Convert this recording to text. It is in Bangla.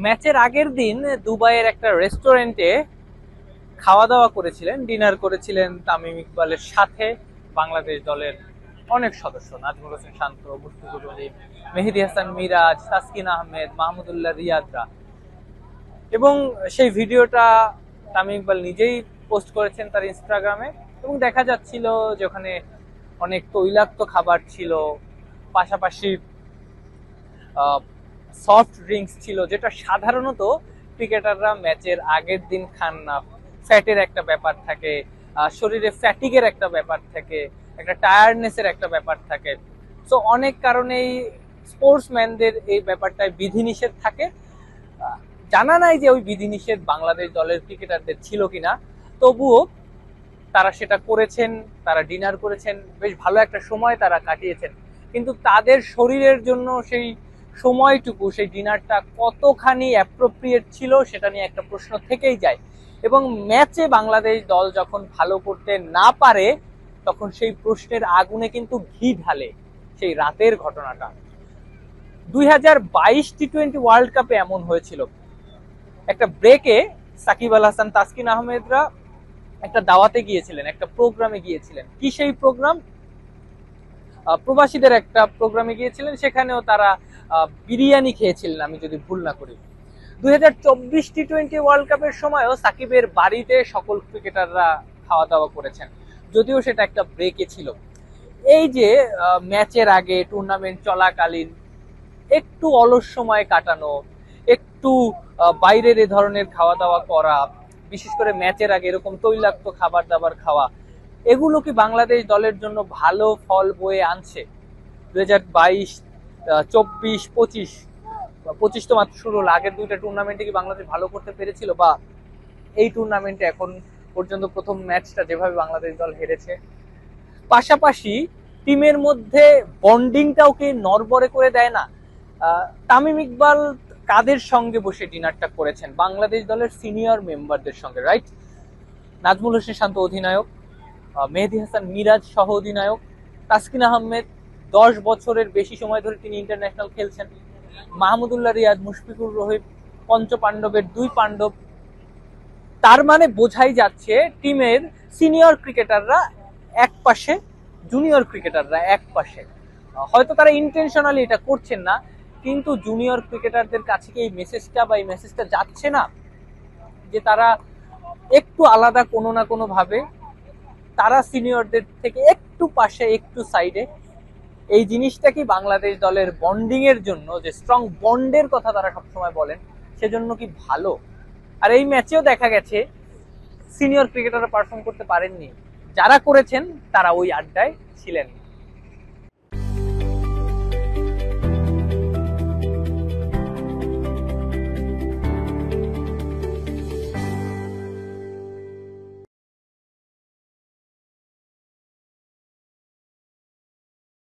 ম্যাচের আগের দিন দুবাইয়ের একটা রেস্টুরেন্টে খাওয়া দাওয়া করেছিলেন, ডিনার করেছিলেন তামিম ইকবালের সাথে বাংলাদেশ দলের অনেক সদস্য, নাজমুল হোসেন শান্ত, মুশফিকুর রহিম, মেহেদী হাসান মিরাজ, তাসকিন আহমেদ, মাহমুদুল্লাহ রিয়াদরা। এবং সেই ভিডিওটা তামিম ইকবাল নিজেই পোস্ট করেছেন তার ইনস্টাগ্রামে। এবং দেখা যাচ্ছিল যে ওখানে অনেক তৈলাক্ত খাবার ছিল, পাশাপাশি সফট ড্রিঙ্কস ছিল, যেটা সাধারণত ক্রিকেটাররা ম্যাচের আগের দিন খান না। ফ্যাটের একটা ব্যাপার থাকে, শরীরে ফ্যাটিগের একটা ব্যাপার থাকে, একটা টায়ার্ডনেসের একটা ব্যাপার থাকে। সো অনেক কারণেই স্পোর্টসম্যানদের এই ব্যাপারটায় বিধিনিষেধ থাকে। জানা নাই যে ওই বিধিনিষেধ বাংলাদেশ দলের ক্রিকেটারদের ছিল কিনা, তবুও তারা সেটা করেছেন, তারা ডিনার করেছেন, বেশ ভালো একটা সময় তারা কাটিয়েছেন। কিন্তু তাদের শরীরের জন্য সেই সময়টুকু, সেই ডিনারটা কতখানি অ্যাপ্রোপ্রিয়েট ছিল সেটা নিয়ে একটা প্রশ্ন থেকেই যায়। এবং ম্যাচে বাংলাদেশ দল যখন ভালো করতে না পারে তখন সেই প্রশ্নের আগুনে কিন্তু ঘি ঢালে সেই রাতের ঘটনাটা। 2022 টি-20 ওয়ার্ল্ড কাপে এমন হয়েছিল, একটা ব্রেকে সাকিব আল হাসান, তাসকিন আহমেদরা একটা দাওয়াতে গিয়েছিলেন, একটা প্রোগ্রামে গিয়েছিলেন। কি সেই প্রোগ্রাম? প্রবাসীদের একটা প্রোগ্রামে গিয়েছিলেন, সেখানেও তারা বিরিয়ানি খেয়েছিলেন আমি যদি ভুল না করি। 2024 টি-20 ওয়ার্ল্ড কাপের সময়ও সাকিবের বাড়িতে সকল ক্রিকেটাররা খাওয়া দাওয়া করেছেন, যদিও সেটা একটা ব্রেকে ছিল। এই যে ম্যাচের আগে, টুর্নামেন্ট চলাকালীন একটু অলস সময় কাটানো, একটু বাইরের এ ধরনের খাওয়া দাওয়া করা, বিশেষ করে ম্যাচের আগে এরকম তৈলাক্ত খাবার দাবার খাওয়া, এগুলো কি বাংলাদেশ দলের জন্য ভালো ফল বয়ে আনছে? 2022, 24, 25, 25 তো মাত্র শুরু হলো, আগের দুইটা টুর্নামেন্টে কি বাংলাদেশ ভালো করতে পেরেছিল? বা এই টুর্নামেন্টে এখন পর্যন্ত প্রথম ম্যাচটা যেভাবে বাংলাদেশ দল হেরেছে, পাশাপাশি টিমের মধ্যে বন্ডিংটাও কি নড়বড়ে করে দেয় না? তামিম ইকবাল কাদের সঙ্গে বসে ডিনারটা করেছেন? বাংলাদেশ দলের সিনিয়র মেম্বারদের সঙ্গে, রাইট? নাজমুল হোসেন শান্ত অধিনায়ক, মেহেদী হাসান মিরাজ সহ অধিনায়ক, তাসকিন আহমেদ 10 বছরের বেশি সময় ধরে তিনি ইন্টারন্যাশনাল খেলছেন, মাহমুদুল্লাহ রিয়াদ, মুশফিকুর রহিম, পঞ্চ পাণ্ডবের দুই পাণ্ডব। তার মানে বোঝাই যাচ্ছে টিমের সিনিয়র ক্রিকেটাররা এক পাশে, জুনিয়র ক্রিকেটাররা এক পাশে। হয়তো তারা ইন্টেনশনালি এটা করছেন না, কিন্তু জুনিয়র ক্রিকেটারদের কাছে কি এই মেসেজটা বা এই মেসেজটা যাচ্ছে না যে তারা একটু আলাদা কোনো না কোনো ভাবে, তারা সিনিয়রদের থেকে একটু পাশে, একটু সাইডে? এই জিনিসটা কি বাংলাদেশ দলের বন্ডিং এর জন্য, যে স্ট্রং বন্ডের কথা তারা সবসময় বলেন, সেজন্য কি ভালো? আর এই ম্যাচেও দেখা গেছে সিনিয়র ক্রিকেটাররা পারফর্ম করতে পারেননি, যারা করেছেন তারা ওই আড্ডায় ছিলেন।